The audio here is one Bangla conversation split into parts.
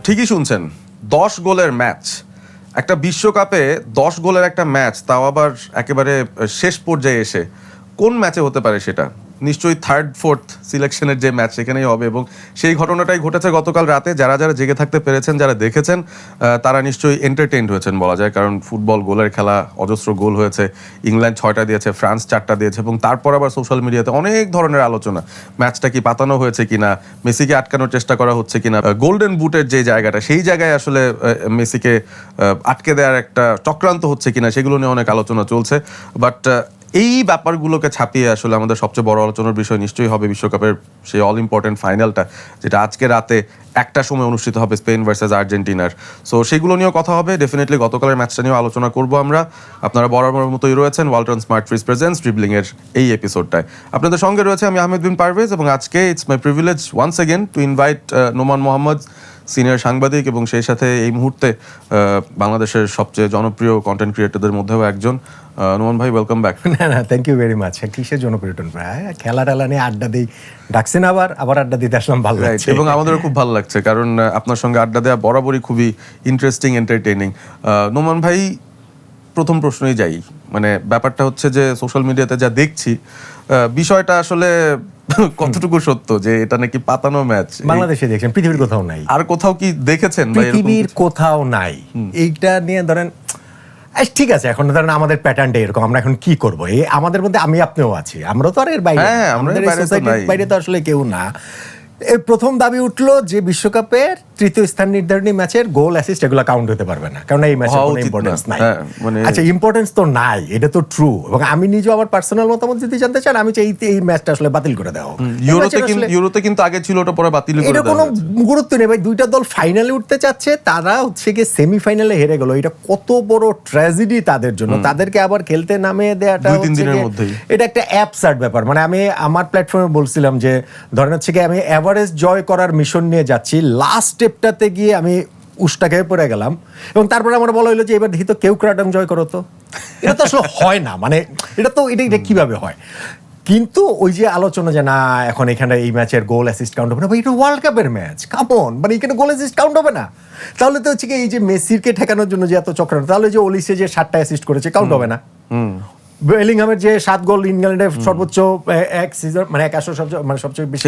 ঠিকই শুনছেন, 10 গোলের ম্যাচ, একটা বিশ্বকাপে 10 গোলের একটা ম্যাচ, তাও আবার একেবারে শেষ পর্যায়ে এসে কোন ম্যাচে হতে পারে সেটা? নিশ্চয়ই থার্ড ফোর্থ সিলেকশনের যে ম্যাচ সেখানেই হবে, এবং সেই ঘটনাটাই ঘটেছে গতকাল রাতে। যারা যারা জেগে থাকতে পেরেছেন, যারা দেখেছেন, তারা নিশ্চয়ই এন্টারটেইনড হয়েছেন বলা যায়, কারণ ফুটবল গোলের খেলা, অজস্র গোল হয়েছে। ইংল্যান্ড 6টা দিয়েছে, ফ্রান্স 4টা দিয়েছে, এবং তারপর আবার সোশ্যাল মিডিয়াতে অনেক ধরনের আলোচনা, ম্যাচটা কি পাতানো হয়েছে কিনা, মেসিকে আটকানোর চেষ্টা করা হচ্ছে কিনা, গোল্ডেন বুটের যে জায়গাটা, সেই জায়গায় আসলে মেসিকে আটকে দেওয়ার একটা চক্রান্ত হচ্ছে কিনা, সেগুলো নিয়ে অনেক আলোচনা চলছে। বাট এই ব্যাপারগুলোকে ছাপিয়ে আসলে আমাদের সবচেয়ে বড় আলোচনার বিষয় নিশ্চয়ই হবে বিশ্বকাপের সেই অল ইম্পর্টেন্ট ফাইনালটা, যেটা আজকে রাতে 1টার সময় অনুষ্ঠিত হবে, স্পেন ভার্সেস আর্জেন্টিনার। সো সেগুলো নিয়েও কথা হবে ডেফিনেটলি। গতকালের ম্যাচটা নিয়েও আলোচনা করব আমরা। আপনারা বরাবর মতোই রয়েছেন ওয়ালটন স্মার্ট ফ্রিজ প্রেজেন্টস ড্রিবলিংয়ের এই এপিসোডটায়। আপনাদের সঙ্গে রয়েছে আমি আহমেদ বিন পারভেজ, এবং আজকে it's my privilege once again to invite Noman Mohammad, senior সাংবাদিক, এবং সেই সাথে এই মুহূর্তে বাংলাদেশের সবচেয়ে জনপ্রিয় কন্টেন্ট ক্রিয়েটরদের মধ্যেও একজন। নোমান ভাই, ওয়েলকাম ব্যাক। না, থ্যাংক ইউ ভেরি মাচ। কিসের জনপ্রিয়টন ভাই? খেলা টেলা নিয়ে আড্ডা দিই, ডাকছেন আবার আড্ডা দিতে আসলাম, ভালো লাগছে। এবং আমাদেরও খুব ভালো লাগছে, কারণ আপনার সঙ্গে আড্ডা দেওয়া বরাবরই খুবই ইন্টারেস্টিং, এন্টারটেইনিং। নোমান ভাই, প্রথম প্রশ্নই যাই, মানে ব্যাপারটা হচ্ছে যে সোশ্যাল মিডিয়াতে যা দেখছি, বিষয়টা আসলে কতটুকু সত্য যে এটা নাকি পাতানো ম্যাচ? বাংলাদেশে দেখছেন, পৃথিবীর কোথাও নাই। আর কোথাও কি দেখেছেন? পৃথিবীর কোথাও নাই। এইটা নিয়ে ধরেন ঠিক আছে, এখন ধরেন আমাদের প্যাটার্নটা এরকম, আমরা এখন কি করবো? এই আমাদের মধ্যে আমি আপনিও আছি, আমরা তো আর এর বাইরে, আমাদের সোসাইটির বাইরে তো আসলে কেউ না। এই প্রথম দাবি উঠলো যে বিশ্বকাপের তৃতীয় স্থান নির্ধারণী ম্যাচের গোল অ্যাসিস্ট এগুলো কাউন্ট হতে পারবে না, কারণ এই ম্যাচের কোনো ইম্পর্টেন্স নাই। আচ্ছা, ইম্পর্টেন্স তো নাই, এটা তো ট্রু, এবং আমি নিজেও আমার পার্সোনাল মতামত যদি জানতে চান, আমি চাই এই ম্যাচটা আসলে বাতিল করে দাও। ইউরোতে কিন্তু আগে ছিল, ওটা পরে বাতিল করে এটা কোনো গুরুত্ব নেই ভাই। দুইটা দল ফাইনালে উঠতে চাচ্ছে, তারা হচ্ছে গিয়ে সেমিফাইনালে হেরে গেল। এটা কত বড় ট্র্যাজেডি তাদের জন্য, তাদেরকে আবার খেলতে নামিয়ে দেওয়াটা এটা একটা অ্যাবসার্ড ব্যাপার। মানে আমি আমার প্ল্যাটফর্মে বলছিলাম যে ধরেন হচ্ছে গিয়ে আমি এভারেস্ট জয় করার মিশন নিয়ে যাচ্ছি, লাস্ট স্টেপটাতে গিয়ে আমি উষ্টা খেয়ে পড়ে গেলাম, এবং তারপরে আমার বলা হলো যে এবার দেখি তো কেউ ক্রাডং জয় করো। তো এটা তো আসলে হয় না, মানে এটা কিভাবে হয়? কিন্তু ওই যে আলোচনা যে না, এখন এখানে এই ম্যাচের গোল অ্যাসিস্ট কাউন্ট হবে না, ভাই এটা ওয়ার্ল্ড কাপের ম্যাচ, কামন, মানে এখানে গোল অ্যাসিস্ট কাউন্ট হবে না? তাহলে তো হচ্ছে কি এই যে মেসিকে ঠেকানোর জন্য যে এত চক্রান্ত, তাহলে যে ওলিসে যে 7টা অ্যাসিস্ট করেছে কাউন্ট হবে না? বেলিংহামের যে 7 গোল ইংল্যান্ডের সর্বোচ্চ এক সিজন, মানে 100 মানে সবচেয়ে বেশি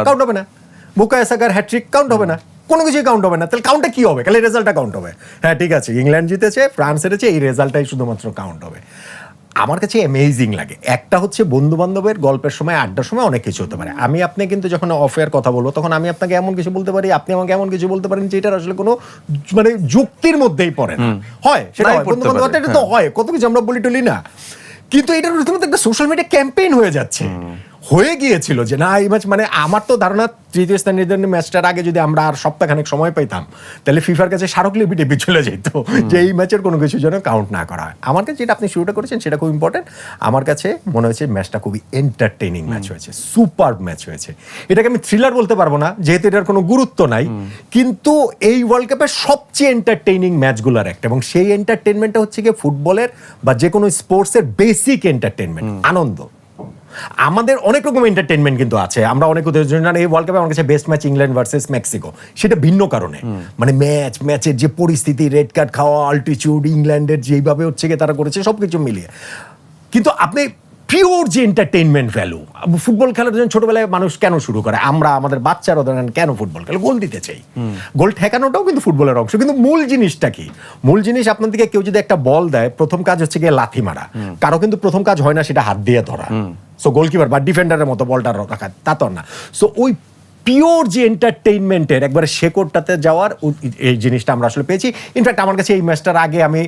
কাউন্ট হবে না? বুকায়ো সাকার হ্যাট্রিক কাউন্ট হবে না? কোনো কিছুই কাউন্ট হবে না। তাহলে কাউন্টটা কি হবে? খালি রেজাল্টটা কাউন্ট হবে। হ্যাঁ ঠিক আছে, ইংল্যান্ড জিতেছে, ফ্রান্স হেরেছে, এই রেজাল্টটাই শুধুমাত্র কাউন্ট হবে। আমার কাছে অ্যামেজিং লাগে। একটা হচ্ছে বন্ধু বান্ধবের গল্পের সময়, আড্ডার সময় অনেক কিছু হতে পারে। আমি আপনি কিন্তু যখন অফ এয়ার কথা বলবো, তখন আমি আপনাকে এমন কিছু বলতে পারি, আপনি আমাকে এমন কিছু বলতে পারেন যেটার আসলে কোনো মানে যুক্তির মধ্যেই পড়ে না। হয় সেটা বন্ধু বান্ধব, এটা তো হয়, কত কিছু আমরা বলি টলি না। কিন্তু এটার রীতিমতো একটা সোশ্যাল মিডিয়া ক্যাম্পেইন হয়ে যাচ্ছে, হয়ে গিয়েছিল যে না এই ম্যাচ, মানে আমার তো ধারণা তৃতীয় স্থান নির্ধারণী ম্যাচটার আগে যদি আমরা আর সপ্তাহখানেক সময় পাইতাম, তাহলে ফিফার কাছে স্মারকলিপি টেপে চলে যেত যে এই ম্যাচের কোনো কিছু যেন কাউন্ট না করা হয়। আমার কাছে যেটা আপনি শুরুটা করেছেন সেটা খুব ইম্পর্টেন্ট। আমার কাছে মনে হয়েছে ম্যাচটা খুবই এন্টারটেইনিং ম্যাচ হয়েছে, সুপার ম্যাচ হয়েছে। এটাকে আমি থ্রিলার বলতে পারবো না, যেহেতু এটার কোনো গুরুত্ব নাই, কিন্তু এই ওয়ার্ল্ড কাপের সবচেয়ে এন্টারটেইনিং ম্যাচগুলোর একটা, এবং সেই এন্টারটেইনমেন্টটা হচ্ছে গিয়ে ফুটবলের বা যে কোনো স্পোর্টসের বেসিক এন্টারটেইনমেন্ট, আনন্দ। আমাদের অনেক রকম এন্টারটেইনমেন্ট কিন্তু আছে, আমরা অনেক উদাহরণ, এই ওয়ার্ল্ড কাপে আমার কাছে best match England versus Mexico, সেটা ভিন্ন কারণে, মানে ম্যাচের যে পরিস্থিতি, রেড কার্ড খাওয়া, অল্টিটিউড, ইংল্যান্ডের যেইভাবে হচ্ছে গিয়ে তারা করেছে সবকিছু মিলিয়ে। কিন্তু আপনি পিওর যে এন্টারটেইনমেন্ট ভ্যালু, ফুটবল খেলার জন্য ছোটবেলায় মানুষ কেন শুরু করে, আমরা আমাদের বাচ্চারা ধরেন কেন ফুটবল খেলে, গোল দিতে চাই, গোল ঠেকানোটাও কিন্তু ফুটবলের অংশ। কিন্তু মূল জিনিসটা কি? মূল জিনিস আপনার দিকে কেউ যদি একটা বল দেয়, প্রথম কাজ হচ্ছে গিয়ে লাথি মারা, কারো কিন্তু প্রথম কাজ হয় না সেটা হাত দিয়ে ধরা, সো গোলকিপার বা ডিফেন্ডারের মতো বলটা রাখা, তা তো না। সো ওই পিওর যে এন্টারটেইনমেন্টের একবারে শেকড়টাতে যাওয়ার এই জিনিসটা আমরা আসলে পেয়েছি। ইনফ্যাক্ট আমার কাছে এই ম্যাচটার আগে আমি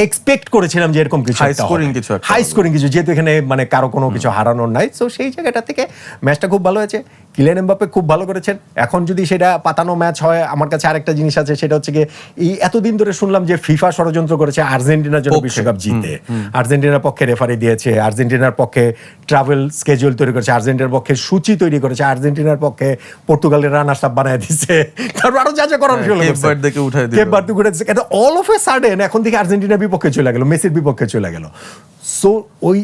এক্সপেক্ট করেছিলাম যে এরকম কিছু হাই স্কোরিং কিছু, যেহেতু এখানে মানে কারো কোনো কিছু হারানোর নাই। সো সেই জায়গাটা থেকে ম্যাচটা খুব ভালো হয়েছে। কিলিয়ান এমবাপ্পে খুব ভালো করেছেন। এখন যদি সেটা পাতানো ম্যাচ হয়, আমার কাছে আরেকটা জিনিস আছে, সেটা হচ্ছে গিয়ে এই এতদিন ধরে শুনলাম যে ফিফা ষড়যন্ত্র করেছে আর্জেন্টিনার জন্য বিশ্বকাপ জিতে, আর্জেন্টিনার পক্ষে রেফারি দিয়েছে, আর্জেন্টিনার পক্ষে ট্রাভেল স্কেজুয়াল তৈরি করেছে, আর্জেন্টিনার পক্ষে সূচি তৈরি করেছে, আর্জেন্টিনার পক্ষে পর্তুগালের রানার্স আপ বানায় দিচ্ছে, তারপর আরো যা যা করার অল অফ এ সাডেন এখন থেকে আর্জেন্টিনার বিপক্ষে চলে গেল, মেসির বিপক্ষে চলে গেল। সো ওই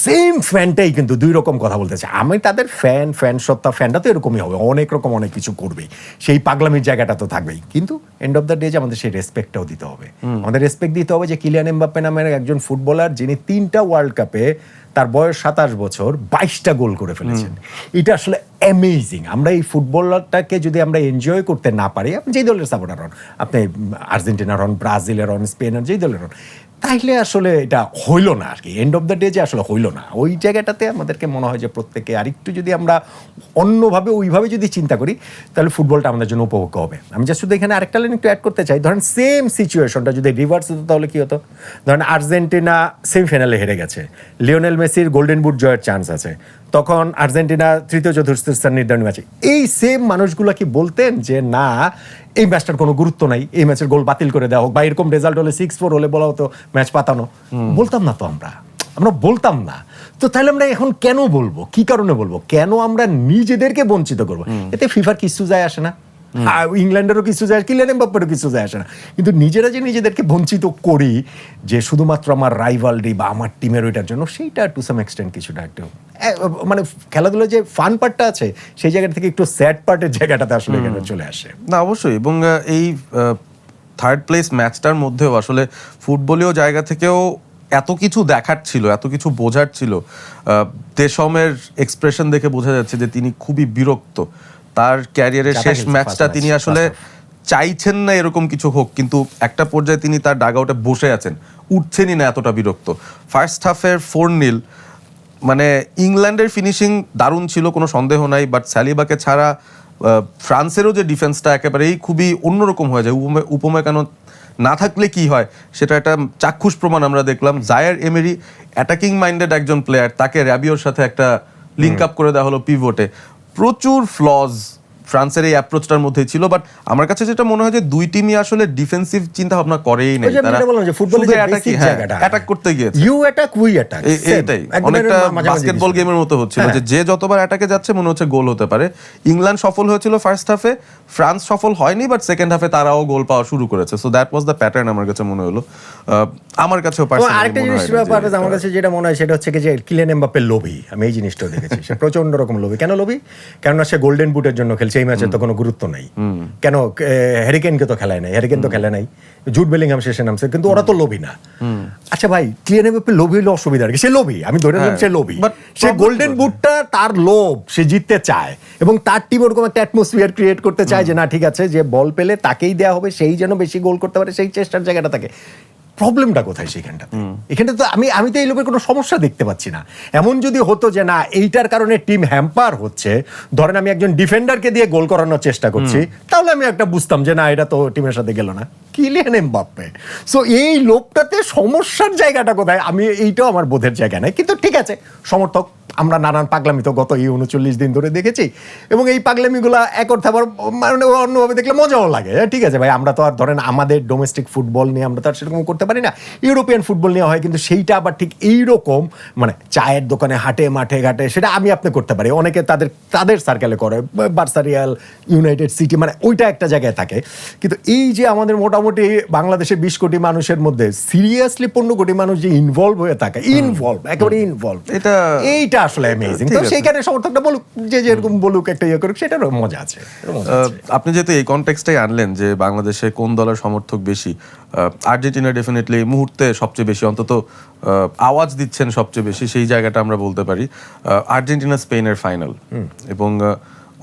সেম ফ্যানটাই কিন্তু দুই রকম কথা বলতেছে। আমি তাদের ফ্যান সত্তা, ফ্যানটা তো এরকমই হবে, অনেক রকম অনেক কিছু করবে, সেই পাগলামির জায়গাটা তো থাকবেই, কিন্তু এন্ড অফ দ্য ডে যে আমাদের সেই রেসপেক্টটাও দিতে হবে। আমাদের রেসপেক্ট দিতে হবে যে কিলিয়ান এমবাপ্পে নামের একজন ফুটবলার যিনি 3টা ওয়ার্ল্ড কাপে, তার বয়স 27 বছর, 22টা গোল করে ফেলেছেন। এটা আসলে অ্যামেজিং। আমরা এই ফুটবলারটাকে যদি আমরা এনজয় করতে না পারি, আপনি যেই দলের সাপোর্টার হন, আপনি আর্জেন্টিনার হন, ব্রাজিলের হন, স্পেনের, যেই দলের হন, তাইলে আসলে এটা হইল না আর কি। এন্ড অফ দ্য ডে যে আসলে হইল না, ওই জায়গাটাতে আমাদেরকে মনে হয় যে প্রত্যেকে আরেকটু যদি আমরা অন্যভাবে ওইভাবে যদি চিন্তা করি, তাহলে ফুটবলটা আমাদের জন্য উপভোগ্য হবে। আমি জাস্ট শুধু এখানে আরেকটা লাইন একটু অ্যাড করতে চাই। ধরেন সেম সিচুয়েশনটা যদি রিভার্স হতো তাহলে কি হতো? ধরেন আর্জেন্টিনা সেমিফাইনালে হেরে গেছে, লিওনেল মেসির গোল্ডেন বুট জয়ের চান্স আছে, তখন আর্জেন্টিনা তৃতীয় চতুর্থ স্থান নির্ধারণী ম্যাচে, এই সেম মানুষগুলো কি বলতেন যে না এই ম্যাচটার কোনো গুরুত্ব নাই, এই ম্যাচের গোল বাতিল করে দেওয়া হোক, বা এরকম রেজাল্ট হলে 6-4 হলে বলা হতো ম্যাচ পাতানো? বলতাম না তো, আমরা বলতাম না। তো তাহলে আমরা এখন কেন বলবো? কি কারণে বলবো? কেন আমরা নিজেদেরকে বঞ্চিত করবো? এতে ফিফার কিছু যায় আসে না, ইংল্যান্ডেরও কিছু যায়, কিলিয়ান এমবাপ্পেরও কিছু যায় আসে না, কিন্তু নিজেরা যে নিজেদেরকে বঞ্চিত করি যে শুধুমাত্র আমার রাইভালরি বা আমার টিমের ওইটার জন্য, সেইটা টু সাম এক্সটেন্ট কিছুটা একটু মানে খেলাধুলার যে ফান পার্টটা আছে সেই জায়গা থেকে একটু স্যাড পার্টের জায়গাটাতে আসলে এখানে চলে আসে। না অবশ্যই, এবং এই থার্ড প্লেস ম্যাচটার মধ্যেও আসলে ফুটবলীয় জায়গা থেকেও এত কিছু দেখার ছিল, এত কিছু বোঝার ছিল। দেশমের এক্সপ্রেশন দেখে বোঝা যাচ্ছে যে তিনি খুবই বিরক্ত। তার ক্যারিয়ারের শেষ ম্যাচটা তিনি আসলে চাইছেন না এরকম কিছু হোক, কিন্তু একটা পর্যায়ে তিনি তার ডাগআউটে বসে আছেন, উঠছেনই না, এতটা বিরক্ত। ফার্স্ট হাফের 4-0, মানে ইংল্যান্ডের ফিনিশিং দারুণ ছিল, কোনো সন্দেহ নাই, বাট সালিবাকে ছাড়া ফ্রান্সেরও যে ডিফেন্সটা একেবারেই খুবই অন্যরকম হয়ে যায়। উপমেকানো না থাকলে কি হয় সেটা একটা চাক্ষুষ প্রমাণ আমরা দেখলাম। জায়ার এমেরি অ্যাটাকিং মাইন্ডেড একজন প্লেয়ার, তাকে র্যাবিওর সাথে একটা লিঙ্ক আপ করে দেওয়া হলো পিভটে। প্রচুর ফ্লজ ফ্রান্সের এই অ্যাপ্রোচটার মধ্যেই ছিল, বাট আমার কাছে যেটা মনে হয় যে দুই টিমই আসলে ডিফেন্সিভ চিন্তা ভাবনা করেই নাই, তারা শুধু অ্যাটাক করতে গিয়েছে। ইউ অ্যাটাক উই অ্যাটাক, এটাই অনেকটা বাস্কেটবল গেমের মতো হচ্ছিল, যে যতবার অ্যাটাকে যাচ্ছে মনে হচ্ছে গোল হতে পারে। ইংল্যান্ড সফল হয়েছিল ফার্স্ট হাফে, ফ্রান্স সফল হয়নি, বাট সেকেন্ড হাফে তারাও গোল পাওয়া শুরু করেছে। So that was the pattern আমার কাছে মনে হলো। আমার কাছেও আরেকটা জিনিস আমার কাছে যেটা মনে হয় সেটা হচ্ছে যে কিলিয়ান এমবাপ্পে লোভী। আমি এই জিনিসটাও দেখেছি, সে প্রচন্ড রকম লোভী। কেন লোভী? কেননা সে গোল্ডেন বুটের জন্য খেলছে, এই ম্যাচে তো কোনো গুরুত্ব নাই। কেন হ্যারিকেনকে তো খেলায় নাই, হ্যারিকেন তো খেলে নাই, জুড বেলিংহাম শেষে নামছে, কিন্তু ওরা তো লোভী না। আচ্ছা ভাই, কিলিয়ান এমবাপ্পে লোভী হলে অসুবিধা কি? সে লোভী, আমি ধরে নিলাম সে লোভী, সে গোল্ডেন বুটটা তার লোভ, সে জিততে চায় এবং তার টিম ওরকম একটা অ্যাটমসফিয়ার ক্রিয়েট করতে চায় যে না ঠিক আছে, যে বল পেলে তাকেই দেওয়া হবে, সেই যেন বেশি গোল করতে পারে, সেই চেষ্টার জায়গাটা থাকে। প্রবলেমটা কোথায় সেখানটাতে? এখানটা তো আমি তো এই লোকের কোনো সমস্যা দেখতে পাচ্ছি না। এমন যদি হতো যে না এইটার কারণে টিম হ্যাম্পার হচ্ছে, ধরেন আমি একজন ডিফেন্ডারকে দিয়ে গোল করানোর চেষ্টা করছি, তাহলে আমি একটা বুঝতাম যে না এটা তো টিমের সাথে গেল না। কিলিয়ান এমবাপ্পে, সো এই লোকটাতে সমস্যার জায়গাটা কোথায়? আমি এইটাও আমার বোধের জায়গা নাই, কিন্তু ঠিক আছে, সমর্থক আমরা নানান পাগলামি তো গত 39 দিন ধরে দেখেছি, এবং এই পাগলামিগুলো এক অর্থে আবার মানে অন্যভাবে দেখলে মজাও লাগে। ঠিক আছে ভাই, আমরা তো আর ধরেন আমাদের ডোমেস্টিক ফুটবল নিয়ে আমরা তো আর সেরকম করতে পারি না, ইউরোপিয়ান ফুটবল নিয়ে হয়, কিন্তু সেইটা আবার ঠিক এইরকম মানে চায়ের দোকানে, হাটে, মাঠে ঘাটে, সেটা আমি আপনি করতে পারি, অনেকে তাদের সার্কেলে করে, বার্সা, রিয়াল, ইউনাইটেড সিটি, মানে ওইটা একটা জায়গায় থাকে। কিন্তু এই যে আমাদের মোটামুটি বাংলাদেশে 20 কোটি মানুষের মধ্যে সিরিয়াসলি 15 কোটি মানুষ যে ইনভলভ হয়ে থাকে, একেবারে ইনভলভ, এইটা আসলে অ্যামেজিং। তো সেইখানে সমর্থকটা বলুক, যে যেরকম বলুক, একটা ইয়ে করুক, সেটারও মজা আছে। আপনি যেহেতু এই কনটেক্সটাই আনলেন যে বাংলাদেশে কোন দলের সমর্থক বেশি, আর্জেন্টিনা ডেফিনেটলি এই মুহূর্তে সবচেয়ে বেশি, অন্তত আওয়াজ দিচ্ছেন সবচেয়ে বেশি, সেই জায়গাটা আমরা বলতে পারি। আর্জেন্টিনা স্পেনের ফাইনাল, এবং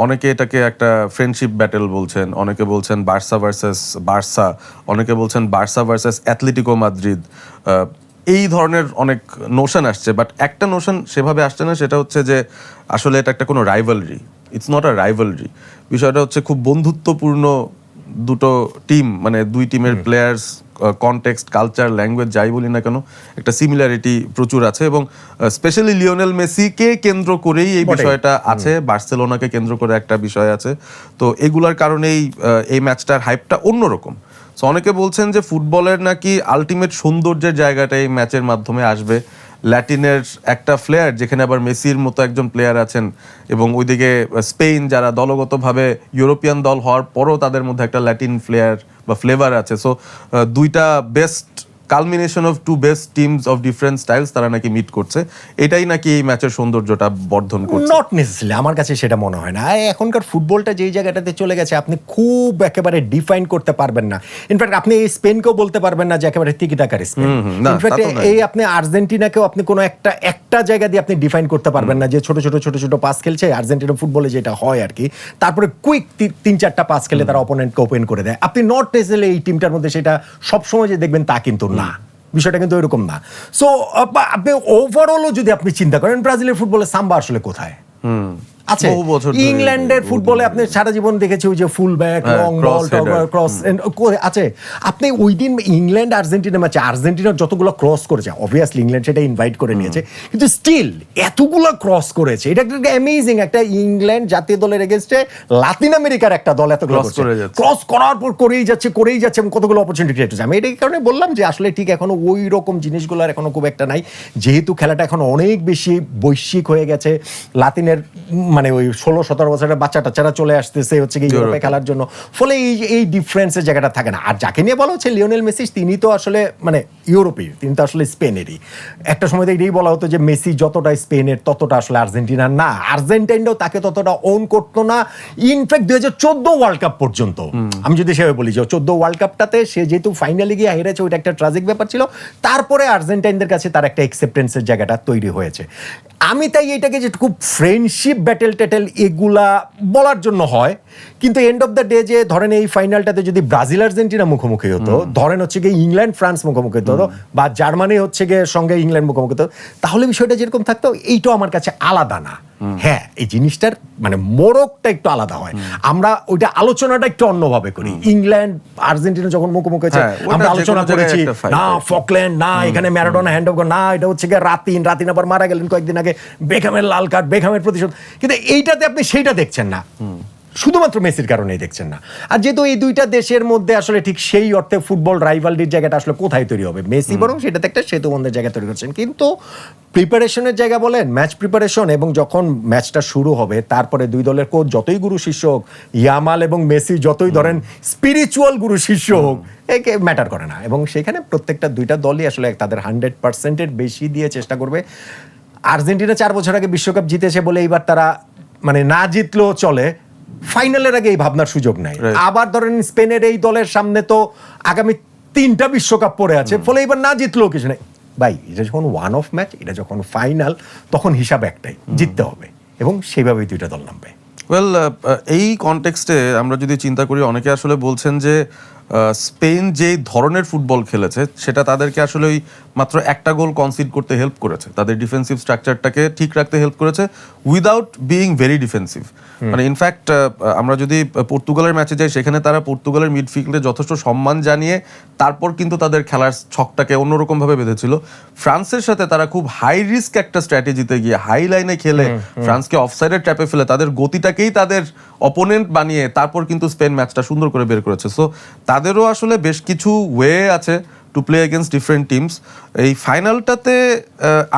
অনেকে এটাকে একটা ফ্রেন্ডশিপ ব্যাটেল বলছেন, অনেকে বলছেন বার্সা ভার্সেস বার্সা, অনেকে বলছেন বার্সা ভার্সেস অ্যাথলেটিকো মাদ্রিদ। এই ধরনের অনেক নোশন আসছে, বাট একটা নোশন সেভাবে আসছে না, সেটা হচ্ছে যে আসলে এটা একটা কোনো rivalry, it's not a rivalry. বিষয়টা হচ্ছে খুব বন্ধুত্বপূর্ণ দুটো টিম, মানে দুই টিমের প্লেয়ার্স, কনটেক্সট, কালচার, ল্যাঙ্গুয়েজ যাই বলি না কেন, একটা সিমিলারিটি প্রচুর আছে, এবং স্পেশালি লিওনেল মেসিকে কেন্দ্র করেই এই বিষয়টা আছে, বার্সেলোনাকে কেন্দ্র করে একটা বিষয় আছে। তো এগুলার কারণেই এই ম্যাচটার হাইপটা অন্যরকম। সো অনেকে বলছেন যে ফুটবলের নাকি আলটিমেট সৌন্দর্যের জায়গাটা এই ম্যাচের মাধ্যমে আসবে। ল্যাটিনের একটা প্লেয়ার, যেখানে আবার মেসির মতো একজন প্লেয়ার আছেন, এবং ওইদিকে স্পেন যারা দলগতভাবে ইউরোপিয়ান দল হওয়ার পরও তাদের মধ্যে একটা ল্যাটিন প্লেয়ার বা ফ্লেভার আছে। সো দুইটা best culmination of two best teams of different styles তারা নাকি মিট করছে, এটাই নাকি এই ম্যাচের সৌন্দর্যটা বর্ধন করছে। নট নেসেসারিলি, আমার কাছে সেটা মনে হয় না। এখনকার ফুটবলটা যেই জায়গাটাতে চলে গেছে আপনি খুব একেবারে ডিফাইন করতে পারবেন না। ইনফ্যাক্ট আপনি এই স্পেনকেও বলতে পারবেন না যে একেবারে টিকি টাকার স্পেন। ইনফ্যাক্ট এই আপনি আর্জেন্টিনাকেও আপনি কোনো একটা জায়গা দিয়ে আপনি ডিফাইন করতে পারবেন না যে ছোট ছোট পাস খেলছে আর্জেন্টিনা ফুটবলে যেটা হয় আর কি, তারপরে কুইক 3-4টা পাস খেলে তারা অপোনেন্টকে ওপেন করে দেয়। আপনি নট নেসেসারিলি এই টিমটার মধ্যে সেটা সবসময় যে দেখবেন তা কিন্তু না, বিষয়টা কিন্তু এরকম না। সো আপনি ওভারঅলও যদি আপনি চিন্তা করেন ব্রাজিলের ফুটবলে সাম্বা আসলে কোথায় আছে? ইংল্যান্ডের ফুটবলে আপনি সারা জীবন দেখেছি ওই যে full back, long ball, cross আছে। আপনি ওই দিন ইংল্যান্ড আর্জেন্টিনা ম্যাচে আর্জেন্টিনা যতগুলো ক্রস করেছে, অবভিয়াসলি ইংল্যান্ড সেটা ইনভাইট করে নিয়েছে, কিন্তু স্টিল এতগুলো ক্রস করেছে, এটা একটা অ্যামেজিং। একটা ইংল্যান্ড জাতীয় দলের এগেইনস্টে লাতিন আমেরিকার একটা দল এতগুলো ক্রস করার পর করেই যাচ্ছে এবং কতগুলো অপরচুনিটি ক্রিয়েট হচ্ছে। আমি এই কারণে বললাম যে আসলে ঠিক এখনো ওই রকম জিনিসগুলো আর এখনো খুব একটা নাই, যেহেতু খেলাটা এখন অনেক বেশি বৈশ্বিক হয়ে গেছে। লাতিনের মানে ওই 16-17 বছরের বাচ্চা টাচ্চারা চলে আসতেছে হচ্ছে কি ইউরোপে খেলার জন্য, ফলে এই ডিফারেন্সের জায়গাটা থাকে না। আর যাকে নিয়ে বলা হচ্ছে লিওনেল মেসি, তিনি তো আসলে মানে ইউরোপীয়, তিনি তো আসলে স্পেনেরই। একটা সময় এটাই বলা হতো যে মেসি যতটা স্পেনের ততটা আসলে আর্জেন্টিনার না, আর্জেন্টাইনরাও তাকে ততটা ওন করতো না। ইনফ্যাক্ট 2014 ওয়ার্ল্ড কাপ পর্যন্ত আমি যদি সেভাবে বলি যে 14 ওয়ার্ল্ড কাপটাতে সে যেহেতু ফাইনালে গিয়ে হেরেছে, ওইটা একটা ট্রাজিক ব্যাপার ছিল। তারপরে আর্জেন্টাইনদের কাছে তার একটা অ্যাকসেপ্টেন্সের জায়গাটা তৈরি হয়েছে। আমি তাই এটাকে যে খুব ফ্রেন্ডশিপ ব্যাটেল ট্যাটেল এগুলা বলার জন্য হয়, কিন্তু এন্ড অফ দ্য ডে যে ধরেন এই ফাইনালটাতে যদি ব্রাজিল আর্জেন্টিনা মুখোমুখি হতো, ধরেন হচ্ছে গিয়ে ইংল্যান্ড ফ্রান্স মুখোমুখি হতো, বা জার্মানি হচ্ছে গিয়ে সঙ্গে ইংল্যান্ড মুখোমুখি হতো, তাহলে বিষয়টা যেরকম থাকতো এইটাও আমার কাছে আলাদা না। হ্যাঁ, এই জিনিসটার মানে মোড়কটা একটু আলাদা হয়, আমরা ওইটা আলোচনাটা একটু অন্যভাবে করি। ইংল্যান্ড আর্জেন্টিনা যখন মুখোমুখি হয়েছে আমরা আলোচনা করেছি না ফকল্যান্ড, না এখানে ম্যারাডোনা হ্যান্ড ওভার, না এটা হচ্ছে গিয়ে রাতিন আবার মারা গেলেন কয়েকদিন আগে, বেকহামের লাল কার্ড, বেকহামের প্রতিশোধ। কিন্তু এইটাতে আপনি সেইটা দেখছেন না, শুধুমাত্র মেসির কারণেই দেখছেন না। আর যেহেতু এই দুইটা দেশের মধ্যে আসলে ঠিক সেই অর্থে ফুটবল রাইভালরির জায়গাটা আসলে কোথায় তৈরি হবে, মেসি বরং সেটাতে একটা সেতুবন্ধের জায়গা তৈরি করছেন। কিন্তু প্রিপারেশনের জায়গা বলেন, ম্যাচ প্রিপারেশন, এবং যখন ম্যাচটা শুরু হবে তারপরে দুই দলের কোচ যতই গুরু শিষ্য হোক, ইয়ামাল এবং মেসি যতই ধরেন স্পিরিচুয়াল গুরু শিষ্য হোক, একে ম্যাটার করে না। এবং সেখানে প্রত্যেকটা দুইটা দলই আসলে তাদের 100%-এর বেশি দিয়ে চেষ্টা করবে। আর্জেন্টিনা 4 বছর আগে বিশ্বকাপ জিতেছে বলে এইবার তারা মানে না জিতলেও চলে, ফাইনালের আগে এই ভাবনার সুযোগ নাই। আবার ধরেন স্পেনের এই দলের সামনে তো আগামী 3টা বিশ্বকাপ পড়ে আছে, ফলে এবার না জিতলেও কিছু নেই ভাই। এটা যখন ওয়ান অফ ম্যাচ, এটা যখন ফাইনাল, তখন হিসাব একটাই, জিততে হবে, এবং সেইভাবেই দুইটা দল নামবে। ওয়েল, এই কনটেক্সটে আমরা যদি চিন্তা করি, অনেকে আসলে বলছেন যে স্পেন যে ধরনের ফুটবল খেলেছে সেটা তাদেরকে আসলে ওই মাত্র একটা গোল কনসিড করতে হেল্প করেছে, তাদের ডিফেন্সিভ স্ট্রাকচারটাকে ঠিক রাখতে হেল্প করেছে উইদাউট বিইং ভেরি ডিফেন্সিভ। মানে ইনফ্যাক্ট আমরা যদি পর্তুগালের ম্যাচে যাই, সেখানে তারা পর্তুগালের মিডফিল্ডে যথেষ্ট সম্মান জানিয়ে তারপর কিন্তু তাদের খেলার ছকটাকে অন্যরকমভাবে বেঁধেছিল। ফ্রান্সের সাথে তারা খুব হাই রিস্ক একটা স্ট্র্যাটেজিতে গিয়ে হাই লাইনে খেলে ফ্রান্সকে অফসাইডের ট্র্যাপে ফেলে তাদের গতিটাকেই তাদের অপোনেন্ট বানিয়ে তারপর কিন্তু স্পেন ম্যাচটা সুন্দর করে বের করেছে। সো তাদেরও আসলে বেশ কিছু ওয়ে আছে to play against different teams. এই ফাইনালটাতে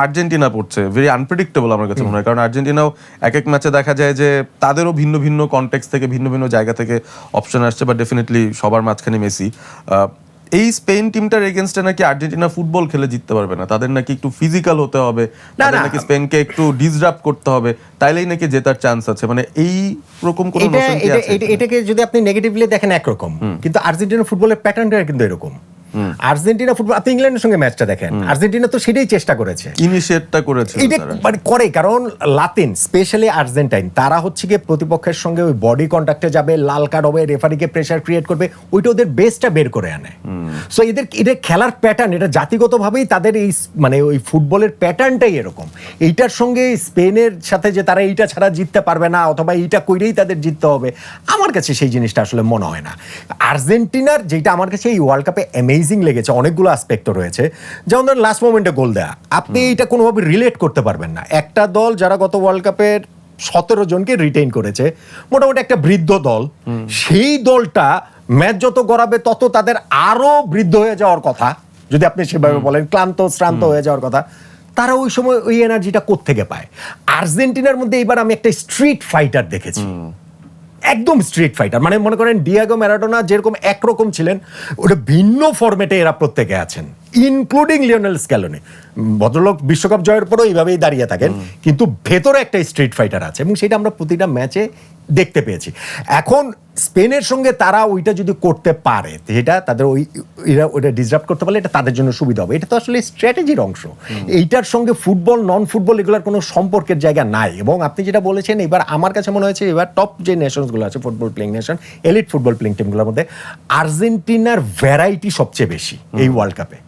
আর্জেন্টিনা পড়ছে ভেরি আনপ্রেডিক্টেবল আমার কাছে মনে হয়, কারণ আর্জেন্টিনাও এক ম্যাচে দেখা যায় যে তাদেরও ভিন্ন ভিন্ন কনটেক্সট থেকে ভিন্ন ভিন্ন জায়গা থেকে অপশন আসছে, বাট ডেফিনেটলি সবার মাঝখানে মেসি। এই স্পেন টিমটার এগেইনস্টে নাকি আর্জেন্টিনা ফুটবল খেলে জিততে পারবে না, তাদের নাকি একটু ফিজিক্যাল হতে হবে, তাদের নাকি স্পেনকে একটু ডিসরাপ্ট করতে হবে, তাইলেই নাকি জেতার চান্স আছে। মানে এই রকম কোন নোশন কি আছে? এটাকে যদি আপনি নেগেটিভলি দেখেন একরকম, কিন্তু আর্জেন্টিনা ফুটবলের প্যাটার্নটা কিন্তু এরকম। আর্জেন্টিনা ফুটবল, আপনি ইংল্যান্ডের সঙ্গে ম্যাচটা দেখেন, আর্জেন্টিনা তো সেটাই চেষ্টা করেছে, ইনিশিয়েটটা করেছে, এটা মানে করে, কারণ লাতিন স্পেশালি আর্জেন্টাইন তারা হচ্ছে গিয়ে প্রতিপক্ষের সঙ্গে ওই বডি কন্ট্যাক্টে যাবে, লাল কার্ড হবে, রেফারিকে প্রেসার ক্রিয়েট করবে, ওইটা ওদের বেস্টটা বের করে আনে। সো এদের খেলার প্যাটার্ন, এটা জাতিগতভাবেই তাদের এই মানে ওই ফুটবলের প্যাটার্নটাই এরকম। এইটার সঙ্গে স্পেনের সাথে যে তারা এইটা ছাড়া জিততে পারবে না, অথবা এইটা কইরেই তাদের জিততে হবে, আমার কাছে সেই জিনিসটা আসলে মনে হয় না। আর্জেন্টিনার যেটা আমার কাছে এই ওয়ার্ল্ড কাপে অ্যামেজিং লেগেছে, অনেকগুলো অ্যাসপেক্টও রয়েছে, যেমন ধরেন লাস্ট মোমেন্টে গোল দেয়া, আপনি এইটা কোনোভাবে রিলেট করতে পারবেন না। একটা দল যারা গত ওয়ার্ল্ড কাপের 17 জনকে রিটেইন করেছে, মোটামুটি একটা বৃদ্ধ দল, সেই দলটা ম্যাচ যত গড়াবে তত তাদের আরো বৃদ্ধ হয়ে যাওয়ার কথা, যদি আপনি সেভাবে বলেন, ক্লান্ত শ্রান্ত হয়ে যাওয়ার কথা। তারা ওই সময় ওই এনার্জিটা কোত্থেকে পায়? আর্জেন্টিনার মধ্যে এবার আমি একটা স্ট্রিট ফাইটার দেখেছি, একদম স্ট্রিট ফাইটার। মানে মনে করেন ডিয়েগো ম্যারাডোনা যেরকম একরকম ছিলেন, ওটা ভিন্ন ফরম্যাটে এরা প্রত্যেকে আছেন। Including Lionel Scaloni. ভদ্রলোক বিশ্বকাপ জয়ের পরও এইভাবেই দাঁড়িয়ে থাকেন, কিন্তু ভেতরে একটা স্ট্রিট ফাইটার আছে এবং সেটা আমরা প্রতিটা ম্যাচে দেখতে পেয়েছি। এখন স্পেনের সঙ্গে তারা ওইটা যদি করতে পারে, যেটা তাদের ওইটা ডিসরাপ্ট করতে পারলে এটা তাদের জন্য সুবিধা হবে। এটা তো আসলে স্ট্র্যাটেজির অংশ। এইটার সঙ্গে ফুটবল নন ফুটবল এগুলোর কোনো সম্পর্কের জায়গা নাই। এবং আপনি যেটা বলেছেন, এবার আমার কাছে মনে হয়েছে এবার টপ যে নেশনসগুলো আছে football playing nation, elite football playing টিমগুলোর মধ্যে আর্জেন্টিনার ভ্যারাইটি সবচেয়ে বেশি এই ওয়ার্ল্ড কাপে।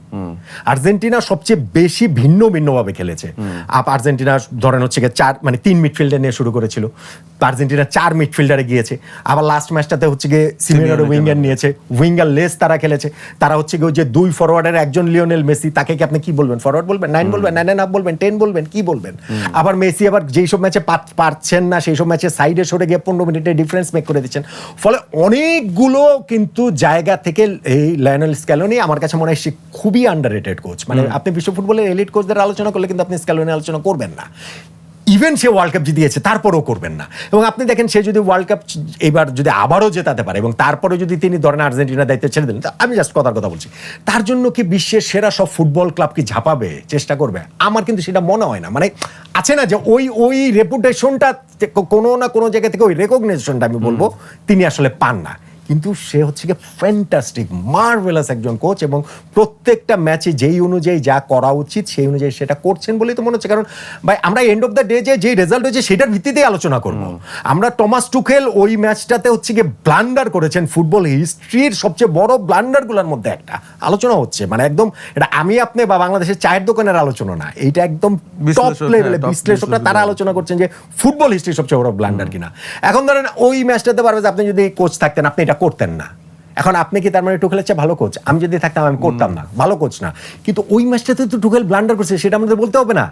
আর্জেন্টিনা সবচেয়ে বেশি ভিন্ন ভিন্নভাবে খেলেছে। আর্জেন্টিনা ধরেন হচ্ছে গিয়ে 3 মিডফিল্ডার নিয়ে শুরু করেছিল, আর্জেন্টিনা 4 মিডফিল্ডারে গিয়েছে। আবার লাস্ট ম্যাচটাতে হচ্ছে গিয়ে সিমিওনে উইঙ্গার নিয়েছে, উইঙ্গার লেস তারা খেলেছে। তারা হচ্ছে গিয়ে যে 2 ফরওয়ার্ডের একজন লিওনেল মেসি, তাকে কি আপনি কি বলবেন? ফরওয়ার্ড বলবেন, 9 বলবেন, 9.5 বলবেন, 10 বলবেন, কি বলবেন? আবার মেসি আবার যেই সব ম্যাচে পারছেন না সেই সব ম্যাচে সাইডে সরে গিয়ে 15 মিনিটে ডিফারেন্স মেক করে দিচ্ছেন। ফলে অনেকগুলো কিন্তু জায়গা থেকে এই লিওনেল স্ক্যালোনি আমার কাছে মনে হয় সে খুবই আন্ডাররেটেড কোচ। মানে আপনি বিশ্ব ফুটবলের এলিট কোচদের আলোচনা করলে কিন্তু আপনি স্ক্যালোনি আলোচনা করবেন না। ইভেন সে ওয়ার্ল্ড কাপ জিতিয়েছে তারপরেও করবেন না। এবং আপনি দেখেন সে যদি ওয়ার্ল্ড কাপ এবার যদি আবারও জেতাতে পারে এবং তারপরে যদি তিনি ধরেন আর্জেন্টিনার দায়িত্ব ছেড়ে দেন, আমি জাস্ট কথার কথা বলছি, তার জন্য কি বিশ্বের সেরা সব ফুটবল ক্লাব কি ঝাঁপাবে, চেষ্টা করবে? আমার কিন্তু সেটা মনে হয় না। মানে আছে না যে ওই রেপুটেশনটা কোনো না কোনো জায়গা থেকে, ওই রেকগনিশনটা আমি বলবো তিনি আসলে পান না। কিন্তু সে হচ্ছে কি ফ্যান্টাস্টিক মার্ভেলাস একজন কোচ, এবং প্রত্যেকটা ম্যাচে যেই অনুযায়ী যা করা উচিত সেই অনুযায়ী সেটা করছেন বলেই তো মনে হচ্ছে। কারণ ভাই আমরা এন্ড অফ দ্য ডে যে রেজাল্ট হয়েছে সেটার ভিত্তিতেই আলোচনা করব। আমরা টমাস টুখেল ওই ম্যাচটাতে হচ্ছে কি ব্লান্ডার করেছেন, ফুটবল হিস্ট্রির সবচেয়ে বড় ব্লান্ডারগুলোর মধ্যে একটা আলোচনা হচ্ছে। মানে একদম এটা আমি আপনি বা বাংলাদেশের চায়ের দোকানের আলোচনা না, এইটা একদম টপ লেভেলে বিশ্লেষকরা তারা আলোচনা করছেন যে ফুটবল হিস্ট্রির সবচেয়ে বড় ব্লান্ডার কিনা। এখন ধরেন ওই ম্যাচটাতে পারবে যে আপনি যদি কোচ থাকতেন আপনি এটা করতেন না। এখন আপনি কি তার মানে টুখেলের চেয়ে ভালো কোচ? আমি যদি থাকতাম আমি করতাম না, ভালো কোচ না। কিন্তু ওই ম্যাচটাতে তো টুখেল ব্লান্ডার করছে, সেটা আমাদের বলতে হবে না।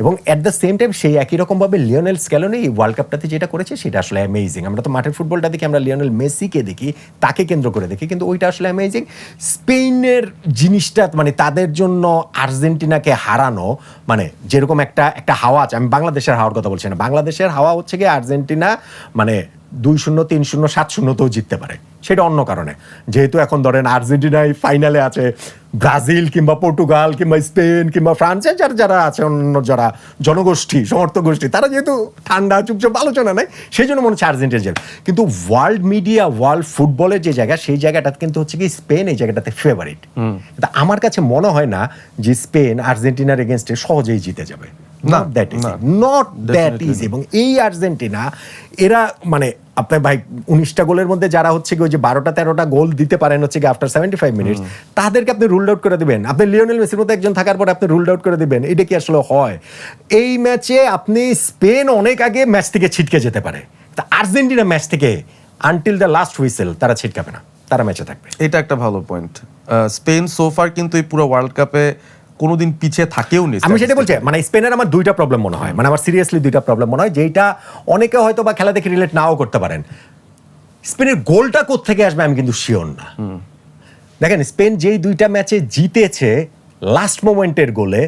এবং এট দ্য সেম টাইম সেই একই রকম ভাবে লিওনেল স্ক্যালোনি এই ওয়ার্ল্ড কাপটাতে যেটা করেছে সেটা আসলে অ্যামেজিং। আমরা তো মাঠের ফুটবলটা দেখি, আমরা লিওনেল মেসিকে দেখি, তাকে কেন্দ্র করে দেখি, কিন্তু ওইটা আসলে অ্যামেজিং। স্পেনের জিনিসটা মানে তাদের জন্য আর্জেন্টিনাকে হারানো, মানে যেরকম একটা হাওয়া আছে, আমি বাংলাদেশের হাওয়ার কথা বলছি না, বাংলাদেশের হাওয়া হচ্ছে গিয়ে আর্জেন্টিনা মানে 2-0, 3-0, 7-0তেও জিততে পারে, সেটা অন্য কারণে। যেহেতু এখন ধরেন আর্জেন্টিনায় ফাইনালে আছে ব্রাজিল কিংবা পর্তুগাল কিংবা স্পেন কিংবা ফ্রান্সের যারা আছে, অন্য যারা জনগোষ্ঠী সমর্থক গোষ্ঠী, তারা যেহেতু ঠান্ডা চুপচাপ আলোচনা নেই, সেই জন্য মনে হচ্ছে আর্জেন্টিনা যাবে। কিন্তু ওয়ার্ল্ড মিডিয়া, ওয়ার্ল্ড ফুটবলের যে জায়গা, সেই জায়গাটা কিন্তু হচ্ছে কি স্পেন এই জায়গাটাতে ফেভারিট। আমার কাছে মনে হয় না যে স্পেন আর্জেন্টিনার এগেনস্টে সহজেই জিতে যাবে। Not that easy. এবং এই আর্জেন্টিনা এরা মানে আপনার ভাই 19টা গোলের মধ্যে যারা হচ্ছে ওই যে 12-13টা গোল দিতে পারেন হচ্ছে কি আফটার 75 মিনিটস, তাদেরকে আপনি রুলড আউট করে দিবেন? আপনি লিওনেল মেসির মতো একজন থাকার পর আপনি রুলড আউট করে দিবেন? এটা কি আসলে হয়? এই ম্যাচে আপনি স্পেন অনেক আগে ম্যাচ থেকে ছিটকে যেতে পারে, তা আর্জেন্টিনা ম্যাচ থেকে আনটিল দ্য লাস্ট হুইসেল তারা ছিটকাবে না, তারা ম্যাচে থাকবে। এটা একটা ভালো পয়েন্ট। স্পেন সোফার কিন্তু এই পুরো ওয়ার্ল্ড কাপে কোনোদিন পিছিয়ে থাকেও নি। আমি সেটা বলছি, মানে স্পেনের আমার 2টা প্রবলেম মনে হয়, মানে আমার সিরিয়াসলি 2টা প্রবলেম মনে হয়, যেটা অনেকে হয়তো বা খেলা দেখে রিলেট নাও করতে পারেন। স্পেনের গোলটা কোত্থেকে আসবে আমি কিন্তু শিওর না। দেখেন স্পেন যেই 2টা ম্যাচে জিতেছে লাস্ট মোমেন্টের গোলে,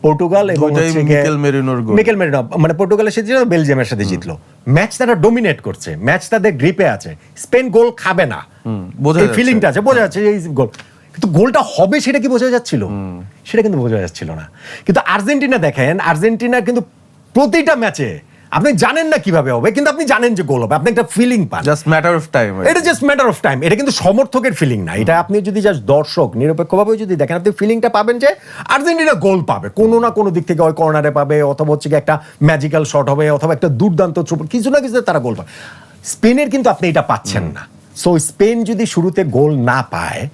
পর্তুগাল এবং মিকেল মেরিনো, মানে পর্তুগালের সাথে জিতলো, বেলজিয়ামের সাথে জিতলো, ম্যাচ তারা ডোমিনেট করছে, ম্যাচ তাদের গ্রিপে আছে। স্পেন গোল খাবে না, এই ফিলিংটা আছে, বোঝা যাচ্ছে এই গোল, কিন্তু গোলটা হবে সেটা কি বোঝা যাচ্ছিল? সেটা কিন্তু বোঝা যাচ্ছিল না। কিন্তু আর্জেন্টিনা দেখেন, আর্জেন্টিনার কিন্তু প্রতিটা ম্যাচে আপনি জানেন না কিভাবে হবে, কিন্তু আপনি জানেন যে গোল হবে, আপনি একটা ফিলিং পান। Just matter of time. এটা জাস্ট ম্যাটার অফ টাইম। এটা কিন্তু সমর্থকের ফিলিং না, এটা আপনি যদি জাস্ট দর্শক নিরপেক্ষভাবে যদি দেখেন, আপনি ফিলিংটা পাবেন যে আর্জেন্টিনা গোল পাবে, কোনো না কোনো দিক থেকে, ওই কর্নারে পাবে, অথবা হচ্ছে কি একটা ম্যাজিক্যাল শট হবে, অথবা একটা দুর্দান্ত কিছু না কিছু তারা গোল পাবে। স্পেনের কিন্তু আপনি এটা পাচ্ছেন না। সো স্পেন যদি শুরুতে গোল না পায়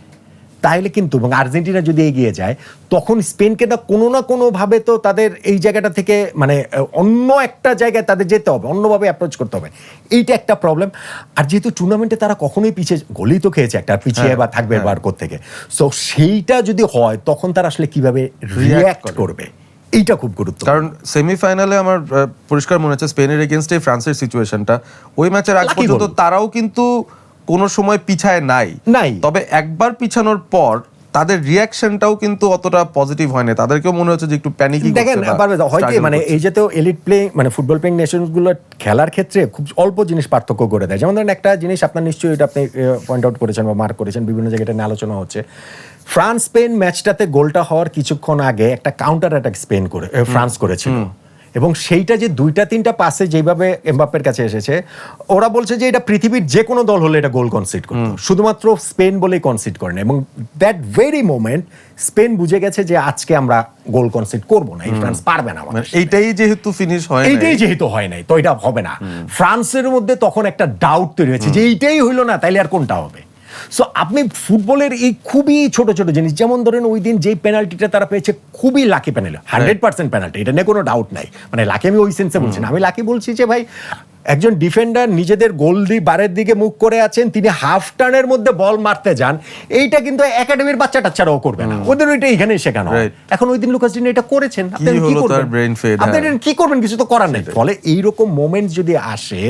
তাহলে কিন্তু, এবং আর্জেন্টিনা যদি এগিয়ে যায়, তখন স্পেনকে না কোনো ভাবে তো তাদের এই জায়গাটা থেকে মানে অন্য একটা জায়গায় তাদের যেতে হবে, অন্যভাবে অ্যাপ্রোচ করতে হবে। এইটা একটা প্রবলেম। আর যেহেতু টুর্নামেন্টে তারা কখনোই পিছিয়ে, গোলই তো খেয়েছে একটা, পিছিয়ে বা থাকবে বার থেকে, সো সেইটা যদি হয় তখন তারা আসলে কিভাবে রিঅ্যাক্ট করবে, এইটা খুব গুরুত্ব। কারণ সেমিফাইনালে আমার পরিষ্কার মনে হচ্ছে স্পেনের এগেইনস্টে ফ্রান্সের সিচুয়েশনটা, ওই ম্যাচের আগ পর্যন্ত তারাও কিন্তু কোনো সময় পিছায় নাই, তবে একবার পিছানোর পর তাদের রিঅ্যাকশনটাও কিন্তু অতটা পজিটিভ হয় না, তাদেরকেও মনে হচ্ছে যে একটু প্যানিকি করছে। দেখেন হয় কি, মানে এই যে তো এলিট প্লে মানে ফুটবল প্লেইং নেশনসগুলো খেলার ক্ষেত্রে খুব অল্প জিনিস পার্থক্য করে দেয়। যেমন ধরেন একটা জিনিস আপনার নিশ্চয়ই এটা আপনি পয়েন্ট আউট করেছেন বা মার্ক করেছেন, বিভিন্ন জায়গায় নিয়ে আলোচনা হচ্ছে, ফ্রান্স স্পেন ম্যাচটাতে গোলটা হওয়ার কিছুক্ষণ আগে একটা কাউন্টার অ্যাটাক ফ্রান্স করেছিল, এবং সেইটা যে 2-3টা পাসে যেভাবে এমবাপ্পের কাছে এসেছে, ওরা বলছে যে এটা পৃথিবীর যে কোনো দল হলে এটা গোল কনসিড করতো, শুধুমাত্র স্পেন বলেই কনসিড করে না। এবং দ্যাট ভেরি মোমেন্ট স্পেন বুঝে গেছে যে আজকে আমরা গোল কনসিড করবো না, এই ফ্রান্স পারবে না, এইটাই যেহেতু ফিনিশ হয়, এইটাই যেহেতু হয় নাই, তো এটা হবে না। ফ্রান্সের মধ্যে তখন একটা ডাউট তৈরি হয়েছে যে এইটাই হইলো না, তাইলে আর কোনটা হবে। সো আপনি ফুটবলের এই খুবই ছোট ছোট জিনিস, যেমন ধরেন ওই দিন যেই পেনাল্টিটা তারা পেয়েছে, খুবই লাকি পেনাল্টি, 100% পেনাল্টি, এটা নিয়ে কোনো ডাউট নাই। মানে লাকি আমি ওই সেন্সে বলছি না, আমি লাকি বলছি যে ভাই একজন ডিফেন্ডার নিজেদের গোল বারের দিকে মুখ করে আছেন, তিনি হাফ টার্নের মধ্যে বল মারতে যান, এইটা কিন্তু একাডেমির বাচ্চা টাচ্চারাও করবে না, ওদের ওইটা এখানে শেখানো হয়। এখন ওই দিন লুকাস ডিনি এটা করেছেন, আপনি কি করবেন? আপনি কি করবেন? কিছু তো করার নেই। ফলে এইরকম মোমেন্ট যদি আসে,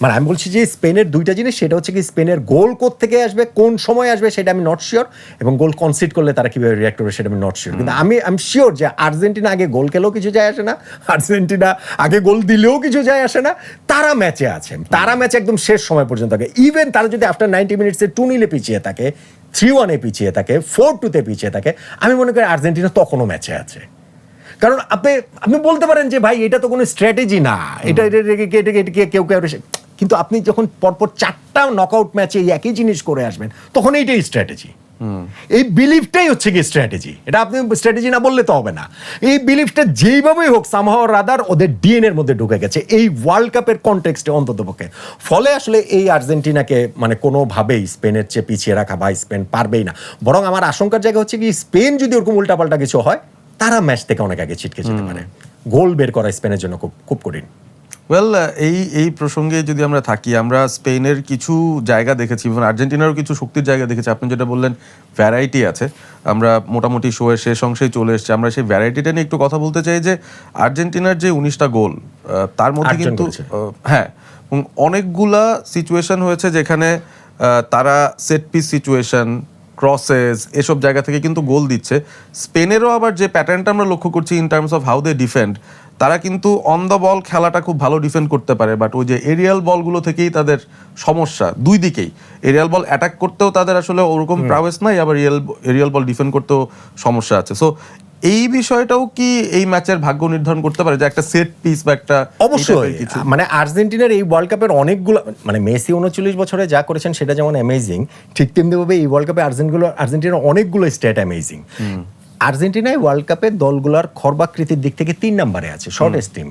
মানে আমি বলছি যে স্পেনের দুইটা জিনিস, সেটা হচ্ছে কি স্পেনের গোল কোত্থেকে আসবে, কোন সময় আসবে সেটা আমি নট শিওর, এবং গোল কনসিড করলে তারা কিভাবে রিঅ্যাক্ট করবে সেটা আমি নট শিওর। কিন্তু আমি শিওর যে আর্জেন্টিনা আগে গোল খেলেও কিছু যায় আসে না, আর্জেন্টিনা আগে গোল দিলেও কিছু যায় আসে না, তারা ম্যাচে আছে, তারা ম্যাচে একদম শেষ সময় পর্যন্ত থাকে। ইভেন তারা যদি আফটার 90 মিনিটসে 2-0 পিছিয়ে থাকে, 3-1 পিছিয়ে থাকে, 4-2 পিছিয়ে থাকে, আমি মনে করি আর্জেন্টিনা তখনও ম্যাচে আছে। কারণ আপনি বলতে পারেন যে ভাই এটা তো কোনো স্ট্র্যাটেজি না, এটা কেউ কিন্তু আপনি যখন পরপর 4টা নকআউট ম্যাচে একই জিনিস করে আসবেন, তখন এইটাই স্ট্র্যাটেজি। এই বিলিফটাই হচ্ছে কি স্ট্র্যাটেজি, এটা আপনি স্ট্র্যাটেজি না বললে তো হবে না। এই বিলিফটা যেইভাবেই হোক সামহাও রাদার ওদের ডিএনএ এর মধ্যে ঢুকে গেছে এই ওয়ার্ল্ড কাপের কনটেক্সটে অন্ততপক্ষে। ফলে আসলে এই আর্জেন্টিনাকে মানে কোনোভাবেই স্পেনের চেয়ে পিছিয়ে রাখা বা স্পেন পারবেই না। বরং আমার আশঙ্কার জায়গা হচ্ছে কি স্পেন যদি ওরকম উল্টাপাল্টা কিছু হয়, তারা ম্যাচ থেকে অনেক আগে ছিটকে যেতে পারে। গোল বের করা স্পেনের জন্য খুব খুব কঠিন। ওয়েল, এই প্রসঙ্গে যদি আমরা থাকি, আমরা স্পেনের কিছু জায়গা দেখেছি, এবং আর্জেন্টিনারও কিছু শক্তির জায়গা দেখেছি। আপনি যেটা বললেন ভ্যারাইটি আছে, আমরা মোটামুটি শোয়ের শেষ অংশেই চলে এসেছি। আমরা সেই ভ্যারাইটিটা নিয়ে একটু কথা বলতে চাই যে আর্জেন্টিনার যে 19টা গোল, তার মধ্যে কিন্তু হ্যাঁ, অনেকগুলা সিচুয়েশন হয়েছে যেখানে তারা সেট পিস সিচুয়েশন, ক্রসেস, এসব জায়গা থেকে কিন্তু গোল দিচ্ছে। স্পেনেরও আবার যে প্যাটার্নটা আমরা লক্ষ্য করছি in terms of how they defend, তারা কিন্তু অন দ্য বল খেলাটা খুব ভালো ডিফেন্ড করতে পারে, বাট ওই যে এরিয়াল বলগুলো থেকেই তাদের সমস্যা। দুই দিকেই এরিয়াল বল অ্যাটাক করতেও তাদের আসলে ওরকম প্রাওয়েস নাই, আবার এরিয়াল বল ডিফেন্ড করতেও সমস্যা আছে। সো এই বিষয়টাও কি এই ম্যাচের ভাগ্য নির্ধারণ করতে পারে, যে একটা সেট পিস বা একটা? অবশ্যই, মানে আর্জেন্টিনার এই ওয়ার্ল্ড কাপের অনেকগুলো, মানে মেসি 39 বছরে যা করেছেন সেটা যেমন অ্যামেজিং, ঠিক তেমনিভাবে এই ওয়ার্ল্ড কাপে আর্জেন্টিনার অনেকগুলো স্ট্যাট অ্যামেজিং। আর্জেন্টিনায় ওয়ার্ল্ড কাপের দলগুলোর খর্বাকৃতির দিক থেকে 3 নম্বরে আছে, শর্টেস্ট টিম।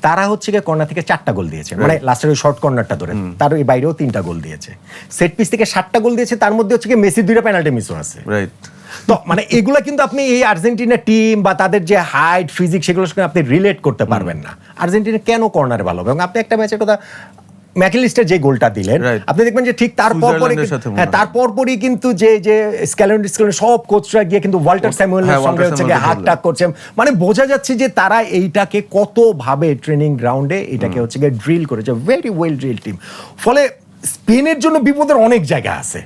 তারা হচ্ছে গিয়ে কর্নার থেকে 4টা গোল দিয়েছে, মানে লাস্টের ওই শর্ট কর্নারটা ধরে, তার এই বাইরেও 3টা গোল দিয়েছে। সেট পিস থেকে 7টা গোল দিয়েছে, তার মধ্যে হচ্ছে গিয়ে মেসির 2টা পেনাল্টি মিসও আছে। রাইট। তো মানে এগুলা কিন্তু আপনি এই আর্জেন্টিনা টিম বা তাদের যে হাইট ফিজিক সেগুলোর সঙ্গে আপনি রিলেট করতে পারবেন না। আর্জেন্টিনা কেন কর্নারে ভালো হবে? এবং আপনি একটা ম্যাচের কথা, ম্যাকলিস্টার যে গোলটা দিলেন, আপনি দেখবেন যে ঠিক তারপরই কিন্তু যে স্ক্যালোনি সব কোচরা গিয়ে কিন্তু ওয়াল্টার স্যামুয়েলের সঙ্গে হচ্ছে হাত টাক করছে, মানে বোঝা যাচ্ছে যে তারা এইটাকে কতভাবে ট্রেনিং গ্রাউন্ডে এটাকে হচ্ছে গিয়ে ড্রিল করেছে, ভেরি ওয়েল ড্রিল টিম। ফলে স্পেনের জন্য বিপদের অনেক জায়গা আছে,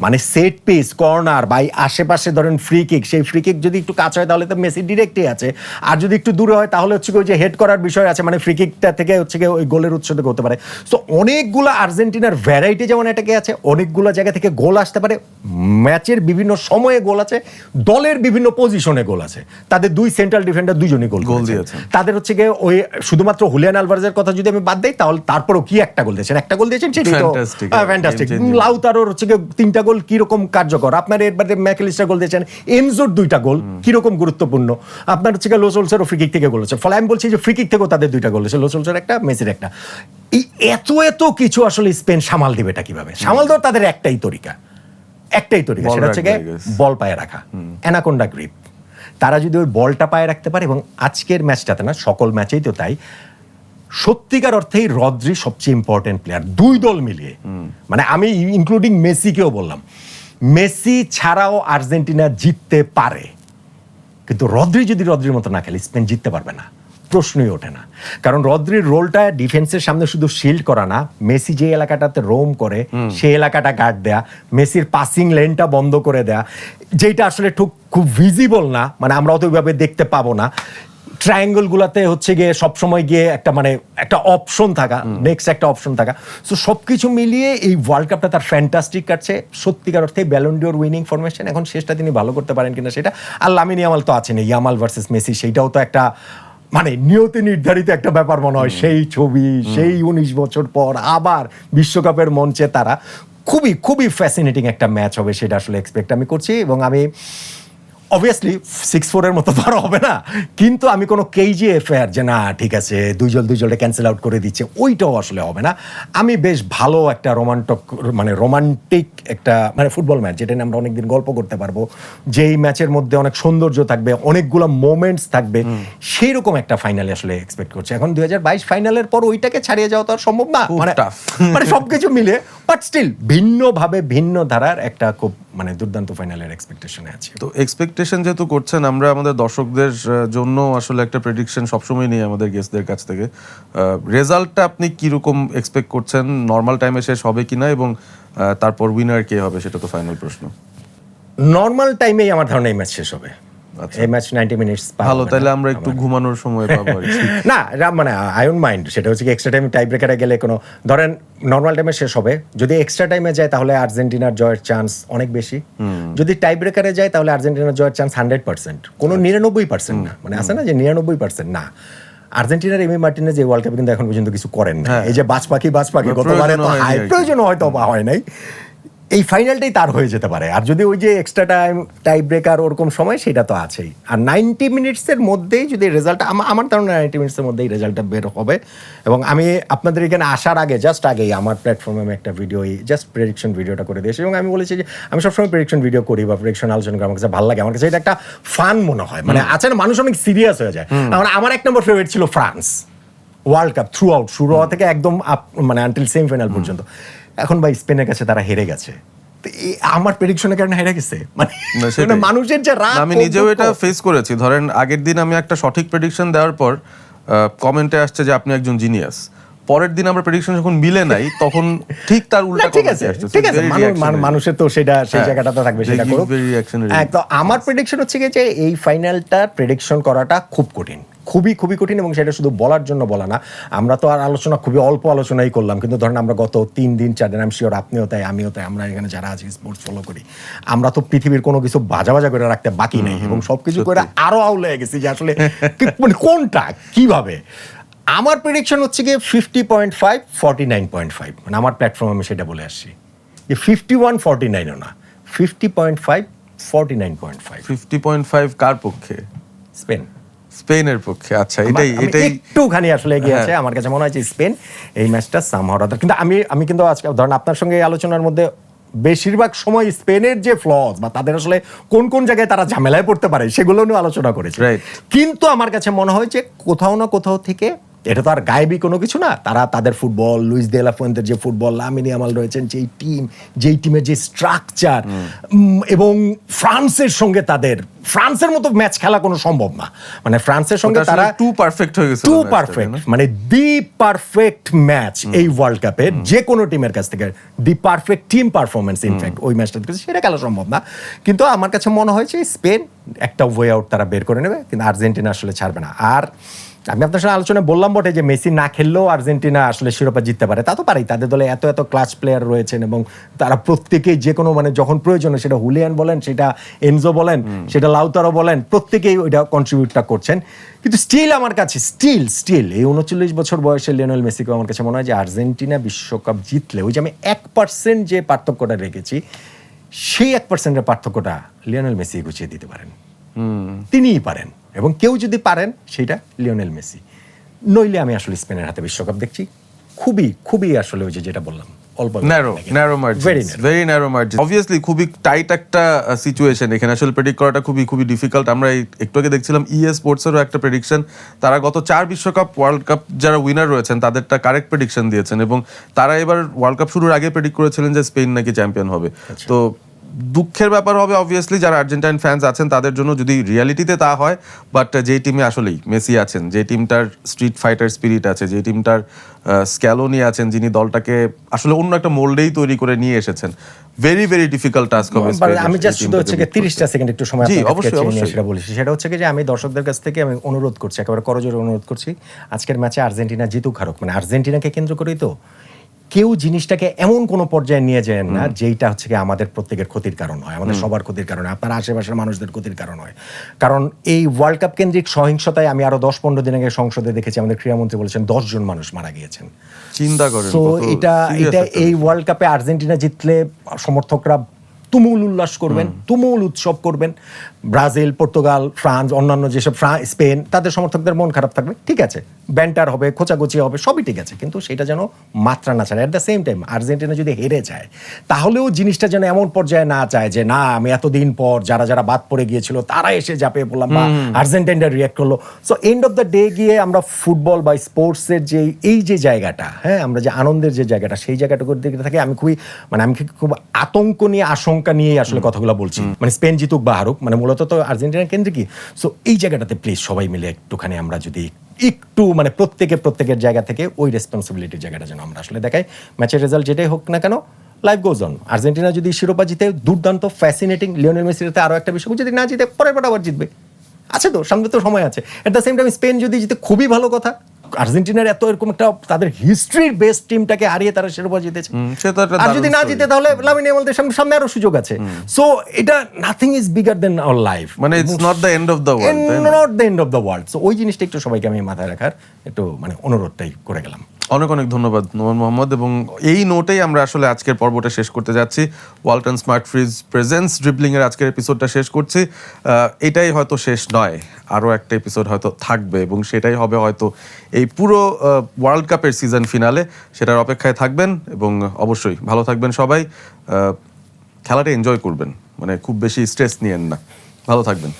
মানে সেট পিস, কর্নার বা আশেপাশে ধরেন ফ্রি কিক, সেই ফ্রি কিক যদি একটু কাছে হয় তাহলে তো মেসি ডিরেক্টই আছে, আর যদি একটু দূরে হয় তাহলে হচ্ছে ওই যে হেড করার বিষয় আছে, মানে ফ্রি কিকটা থেকে হচ্ছে ওই গোলের উৎস থেকে হতে পারে। তো অনেকগুলো আর্জেন্টিনার ভ্যারাইটি যেমন এটাকে আছে, অনেকগুলো জায়গা থেকে গোল আসতে পারে, ম্যাচের বিভিন্ন সময়ে গোল আছে, দলের বিভিন্ন পজিশনে গোল আছে। তাদের 2 সেন্ট্রাল ডিফেন্ডার 2জনই গোল দিয়েছে। তাদের হচ্ছে গিয়ে ওই শুধুমাত্র হুলিয়ান আলভারেজের কথা যদি আমি বাদ দেই, তাহলে তারপরও কি একটা গোল দিয়েছেন সেটাই তো ফ্যান্টাস্টিক। লাউতারোর হচ্ছে 3টা গোল কিরকম কার্যকর, আপনার এরবারে ম্যাকলিস্টার গোল দিয়েছেন, এনজোর 2টা গোল কিরকম গুরুত্বপূর্ণ, আপনার হচ্ছে লো সোলসেরও ফ্রি কিক থেকে গোল হচ্ছে। ফলে আমি বলছি যে ফ্রি কিক থেকেও তাদের 2টা গোল হয়েছে, লো সোলসের একটা, মেসির একটা। এই এত কিছু আসলে স্পেন সামাল দিবেটা কিভাবে? সামাল দেওয়ার তাদের একটাই তরিকা, সেটা হচ্ছে বল পায়ে রাখা, অ্যানাকোন্ডা গ্রিপ। তারা যদি ওই বলটা পায়ে রাখতে পারে, এবং আজকের ম্যাচটাতে না, সকল ম্যাচেই তো তাই, সত্যিকার অর্থেই রদ্রি সবচেয়ে ইম্পর্টেন্ট প্লেয়ার 2 দল মিলিয়ে। মানে আমি ইনক্লুডিং মেসিকেও বললাম, মেসি ছাড়াও আর্জেন্টিনা জিততে পারে, কিন্তু রদ্রি যদি রদ্রির মতো না খেলে স্পেন জিততে পারবে না, প্রশ্নই ওঠে না। কারণ রদ্রির রোলটা ডিফেন্সের সামনে শুধু শিল্ড করা না, মেসি যে এলাকাটাতে রোম করে সেই এলাকাটা গার্ড দেয়া, মেসির পাসিং লেনটা বন্ধ করে দেয়া, যেটা আসলে খুব ভিজিবল না, মানে আমরা অত ওইভাবে দেখতে পাবো না, ট্রায়াঙ্গল গুলাতে হচ্ছে গিয়ে সবসময় গিয়ে একটা মানে একটা অপশন থাকা, নেক্সট একটা অপশন থাকা, সো সবকিছু মিলিয়ে এই ওয়ার্ল্ড কাপটা তার ফ্যান্টাস্টিক কাটছে সত্যিকার অর্থে। ব্যালন ডিওর উইনিং ফরমেশন, এখন শেষটা তিনি ভালো করতে পারেন কিনা সেটা, আর লামিন ইয়ামাল তো আছেন, ইয়ামাল ভার্সেস মেসি, সেইটাও তো একটা মানে নিয়তি নির্ধারিত একটা ব্যাপার মনে হয়। সেই ছবি, সেই 19 বছর পর আবার বিশ্বকাপের মঞ্চে তারা, খুবই খুবই ফ্যাসিনেটিং একটা ম্যাচ হবে সেটা আসলে এক্সপেক্ট আমি করছি। এবং আমি অবভিয়াসলি 6-4 মতো তো আর হবে না, কিন্তু আমি কোনো KGF যে না ঠিক আছে দুই জলটা ক্যান্সেল আউট করে দিচ্ছে, ওইটাও আসলে হবে না। আমি বেশ ভালো একটা রোমান্টিক একটা মানে ফুটবল ম্যাচ, যেটা নিয়ে আমরা অনেকদিন গল্প করতে পারবো, যেই ম্যাচের মধ্যে অনেক সৌন্দর্য থাকবে, অনেকগুলো মোমেন্টস থাকবে, সেই রকম একটা ফাইনালে আসলে এক্সপেক্ট করছি। এখন 2022 ফাইনালের পর ওইটাকে ছাড়িয়ে যাওয়া তো আর সম্ভব না, মানে সবকিছু মিলে, বাট স্টিল ভিন্নভাবে ভিন্ন ধারার একটা খুব মানে দুর্দান্ত ফাইনালের এক্সপেকটেশনে আছে। তো এক্সপেকটেশন যেহেতু করছেন, আমরা আমাদের দর্শকদের জন্য আসলে একটা প্রেডিকশন সবসময় নিই আমাদের গেস্টদের কাছ থেকে। রেজাল্টটা আপনি কিরকম এক্সপেক্ট করছেন? নর্মাল টাইমে শেষ হবে কিনা, এবং তারপর উইনার কে হবে সেটা তো ফাইনাল প্রশ্ন। নর্মাল টাইমেই আমার ধারণা এই ম্যাচ শেষ হবে। এই ম্যাচ 90 মিনিটস ভালো, তাহলে আমরা একটু ঘুমানোর সময় পাবো আর কি। না মানে আই ডোন্ট মাইন্ড, সেটা হচ্ছে কি এক্সট্রা টাইম টাই ব্রেকারে গেলে কোনো ধরেন নর্মাল টাইমে শেষ হবে, যদি এক্সট্রা টাইমে যায় তাহলে আর্জেন্টিনার জয়ের চান্স অনেক বেশি, যদি টাই ব্রেকারে যায় তাহলে আর্জেন্টিনার জয়ের চান্স 100%, কোনো 99% না, মানে আছে না যে 99% না। আর্জেন্টিনার এমি মার্টিনেজ এই ওয়ার্ল্ড কাপে কিন্তু এখন পর্যন্ত কিছু করেন না, এই যে বাজ পাখি গতবারে তো প্রয়োজন হয়তো বা হয় নাই, এই ফাইনালটাই তার হয়ে যেতে পারে। আর যদি ওই যে এক্সট্রা টাইম টাই ব্রেকার ওরকম সময়, সেটা তো আছেই। আর 90 মিনিটসের মধ্যেই যদি রেজাল্টটা, আমার ধারণা 90 মিনিটসের মধ্যেই রেজাল্টটা বের হবে। এবং আমি আপনাদের এখানে আসার আগে জাস্ট আগেই আমার প্ল্যাটফর্মে আমি একটা ভিডিও, জাস্ট প্রেডিকশন ভিডিওটা করে দিয়েছি, এবং আমি বলেছি যে আমি সবসময় প্রেডিকশন ভিডিও করি বা প্রেডিকশন আলোচনা করি, আমার কাছে ভালো লাগে, আমার কাছে এটা একটা ফান মনে হয়। মানে আছে না, মানুষ অনেক সিরিয়াস হয়ে যায়। আমার 1 নম্বর ফেভারিট ছিল France world cup through out, শুরু হওয়া থেকে একদম মানে আনটিল সেমিফাইনাল পর্যন্ত। এখন ভাই স্পেনের কাছে তারা হেরে গেছে, আমার প্রেডিকশনের কারণে হেরে গেছে, মানে মানুষের যে রাগ। আমি নিজেও এটা ফেস করেছি। ধরেন আগের দিন আমি একটা সঠিক প্রেডিকশন দেওয়ার পর কমেন্টে আসছে যে আপনি একজন জিনিয়াস। পরের দিন আমরা প্রেডিকশন যখন মিলে নাই, তখন ঠিক তার উল্টা কমেন্ট আসছে। ঠিক আছে, মানুষের তো সেটা সেই জায়গাটাতে থাকবে, সেটা করুক। তো আমার প্রেডিকশন হচ্ছে যে এই ফাইনালটা প্রেডিকশন করাটা খুব কঠিন, খুবই খুবই কঠিন। এবং সেটা শুধু বলার জন্য বলা না, আমরা তো আর আলোচনা খুবই অল্প আলোচনাই করলাম, কিন্তু ধরেন আমরা গত 3 দিন 4 দিন, আমি শিওর আপনিও তাই আমিও তাই, আমরা এখানে যারা আছি স্পোর্টস ফলো করি, আমরা তো পৃথিবীর কোনো কিছু বাজা করে রাখতে বাকি নেই, এবং সবকিছু করে আরো আউলে গেছি যে আসলে মানে কোনটা কিভাবে। আমার প্রেডিকশন হচ্ছে গিয়ে 50.5 49.5, মানে আমার প্ল্যাটফর্মে আমি সেটা বলে আসছি যে 51-49ও না, 50.5 49.5। 50.5 কার পক্ষে? স্পেনের পক্ষে। আচ্ছা, এটাই একটুখানি আসলে এগিয়ে আছে আমার কাছে মনে হয় যে স্পেন এই ম্যাচটা সামহাও রাদার। কিন্তু আমি কিন্তু আজকে ধরেন আপনার সঙ্গে এই আলোচনার মধ্যে বেশিরভাগ সময় স্পেনের যে ফ্লজ বা তাদের আসলে কোন কোন জায়গায় তারা ঝামেলায় পড়তে পারে সেগুলো নিয়ে আলোচনা করেছি। কিন্তু আমার কাছে মনে হয় যে কোথাও না কোথাও থেকে, এটা তো আর গায়েবী কোনো কিছু না, তারা তাদের ফুটবল, লুইস দে লা ফুয়েন্তের যে ফুটবল, লামিন ইয়ামাল রয়েছেন যেই টিমের যে স্ট্রাকচার, এবং ফ্রান্সের সঙ্গে তাদের ফ্রান্সের মতো ম্যাচ খেলা কোনো সম্ভব না। মানে ফ্রান্সের সঙ্গে তারা টু পারফেক্ট হয়ে গেছে, টু পারফেক্ট, মানে দি পারফেক্ট ম্যাচ এই ওয়ার্ল্ড কাপে যে কোনো টিমের কাছ থেকে, দি পারফেক্ট টিম পারফরমেন্স ইনফ্যাক্ট ওই ম্যাচটা সেটা খেলা সম্ভব না। কিন্তু আমার কাছে মনে হয় যে স্পেন একটা ওয়ে আউট তারা বের করে নেবে, কিন্তু আর্জেন্টিনা আসলে ছাড়বে না। আর আমি আপনার সাথে আলোচনায় বললাম বটে যে মেসি না খেললেও আর্জেন্টিনা আসলে শিরোপা জিততে পারে, তা তো পারেই। তাদের দলে এত এত ক্লাস প্লেয়ার রয়েছেন, এবং তারা প্রত্যেকেই যে কোনো মানে যখন প্রয়োজন, সেটা হুলিয়ান বলেন, সেটা এনজো বলেন, সেটা লাউতারো বলেন, প্রত্যেকেই ওইটা কন্ট্রিবিউটটা করছেন। কিন্তু স্টিল আমার কাছে স্টিল এই 39 বছর বয়সে লিওনেল মেসিকে আমার কাছে মনে হয় যে আর্জেন্টিনা বিশ্বকাপ জিতলে, ওই যে আমি 1% যে পার্থক্যটা রেখেছি, সেই 1%-এর পার্থক্যটা লিওনেল মেসি গুছিয়ে দিতে পারেন, তিনিই পারেন। এবং কেউ যদি পারেন সেটা লিওনেল মেসি, নইলে আমি আসলে স্পেনের হাতে বিশ্বকাপ দেখছি। খুবই খুবই আসলে ওই যে যেটা বললাম, অল্প narrow margin, very narrow margin. Obviously খুবই টাইট একটা সিচুয়েশন এখানে, আসলে প্রেডিক্ট করাটা খুবই খুবই ডিফিকাল্ট। আমরা একটু আগে দেখছিলাম ইএ স্পোর্টসেরও একটা প্রেডিকশন, তারা গত 4 বিশ্বকাপ ওয়ার্ল্ড কাপ যারা উইনার রয়েছেন তাদেরটা কারেক্ট প্রেডিকশন দিয়েছেন, এবং তারা এবার ওয়ার্ল্ড কাপ শুরুর আগে প্রেডিক্ট করেছিলেন যে স্পেন নাকি চ্যাম্পিয়ন হবে। তো দুঃখের ব্যাপার হবে অবভিয়াসলি যারা আর্জেন্টাইন ফ্যান্স আছেন তাদের জন্য, যদি রিয়ালিটিতে তা হয়। বাট যে টিমে আসলেই মেসি আছেন, যে টিমটার স্ট্রিট ফাইটার স্পিরিট আছে, যে টিমটার স্ক্যালোনি আছেন, যিনি দলটাকে আসলে অন্য একটা মোল্ডেই তৈরি করে নিয়ে এসেছেন, ভেরি ভেরি ডিফিকাল্ট টাস্ক হবে। আমি জাস্ট শুধু হচ্ছে 30টা সেকেন্ড একটু সময় জি, আপনাদের অবশ্যই, কাছে নিয়ে অবশ্যই। সেটা বলেছি। সেটা হচ্ছে কি যে আমি দর্শকদের কাছ থেকে আমি অনুরোধ করছি, একেবারে করজোরে অনুরোধ করছি, আজকের ম্যাচে আর্জেন্টিনা জিতুক হারুক, মানে আর্জেন্টিনাকে কেন্দ্র করেই তো কেউ জিনিসটাকে এমন কোনো পর্যায়ে নিয়ে যায় না যেইটা হচ্ছে কি আমাদের প্রত্যেকের ক্ষতির কারণ হয়, আমাদের সবার ক্ষতির কারণ হয়, আপনার আশেপাশের মানুষদের ক্ষতির কারণ হয়। কারণ এই ওয়ার্ল্ড কাপ কেন্দ্রিক সহিংসতায় আমি আরো 10-15 দিন আগে সংসদে দেখেছি আমাদের ক্রীড়ামন্ত্রী বলেছেন 10 জন মানুষ মারা গিয়েছেন। চিন্তা করেন তো কত এটা serious একটা এই ওয়ার্ল্ড কাপে আর্জেন্টিনা জিতলে সমর্থকরা তুমুল উল্লাস করবেন, তুমুল উৎসব করবেন। ব্রাজিল, পর্তুগাল, ফ্রান্স, অন্যান্য যেসব স্পেন, তাদের সমর্থকদের মন খারাপ থাকবে, ঠিক আছে, ব্যান্টার হবে, খোঁচাখুচি হবে, সবই ঠিক আছে, কিন্তু সেটা যেন মাত্রা না ছাড়ে। At the same time Argentina যদি হেরে যায় তাহলেও জিনিসটা যেন এমন পর্যায়ে না চায় যে না আমি এতদিন পর যারা যারা বাদ পড়ে গিয়েছিল তারা এসে ঝাঁপিয়ে পড়লাম বা আর্জেন্টিনা রিয়াক্ট করলো। So and of the day গিয়ে আমরা ফুটবল বা স্পোর্টসের যে এই যে জায়গাটা, হ্যাঁ, আমরা যে আনন্দের যে জায়গাটা, সেই জায়গাটুকুর দিকে থাকে আমি খুব আতঙ্ক নিয়ে, আশঙ্কা নিয়ে আসলে কথাগুলো বলছি। মানে স্পেন জিতুক বা হারুক, মানে মূলত তো আর্জেন্টিনার কেন্দ্রে কি। সো এই জায়গাটাতে প্লিজ সবাই মিলে একটুখানি আমরা যদি একটু মানে প্রত্যেকের জায়গা থেকে ওই রেসপন্সিবিলিটির জায়গাটা যেন আমরা আসলে দেখাই। ম্যাচের রেজাল্ট যেটাই হোক না কেন, লাইফ গোজ অন। আর্জেন্টিনা যদি শিরোপা জিতে দুর্দান্ত, ফ্যাসিনেটিং। লিওনেল মেসিতে আরো একটা বিষয়, যদি না জিতে পরের বার আবার জিতবে, আছে তো, সামনে তো সময় আছে। At the same time spend যদি জিতে খুবই ভালো কথা। আর্জেন্টিনার এত এরকম একটা তাদের হিস্ট্রির বেস্ট টিমটাকে হারিয়ে তারা শিরোপা জিতেছে, আর যদি না জিতে তাহলে লামিন ইয়ামালদের সামনে আরো সুযোগ আছে। সো এটা nothing is bigger than our life, মানে it's not the end of the world, not the end of the world. So ওই জিনিসটা একটু সবাইকে আমি মাথায় রাখার একটু মানে অনুরোধটাই করে গেলাম। অনেক অনেক ধন্যবাদ নোমান মোহাম্মদ, এবং এই নোটেই আমরা আসলে আজকের পর্বটা শেষ করতে যাচ্ছি। Walton smart fridge presence dribbling এর আজকের এপিসোডটা শেষ করছি। এটাই হয়তো শেষ নয়, আরও একটা এপিসোড হয়তো থাকবে, এবং সেটাই হবে হয়তো এই পুরো ওয়ার্ল্ড কাপের সিজন ফিনালে। সেটার অপেক্ষায় থাকবেন, এবং অবশ্যই ভালো থাকবেন সবাই, খেলাটা এনজয় করবেন, মানে খুব বেশি স্ট্রেস নিয়েন না, ভালো থাকবেন।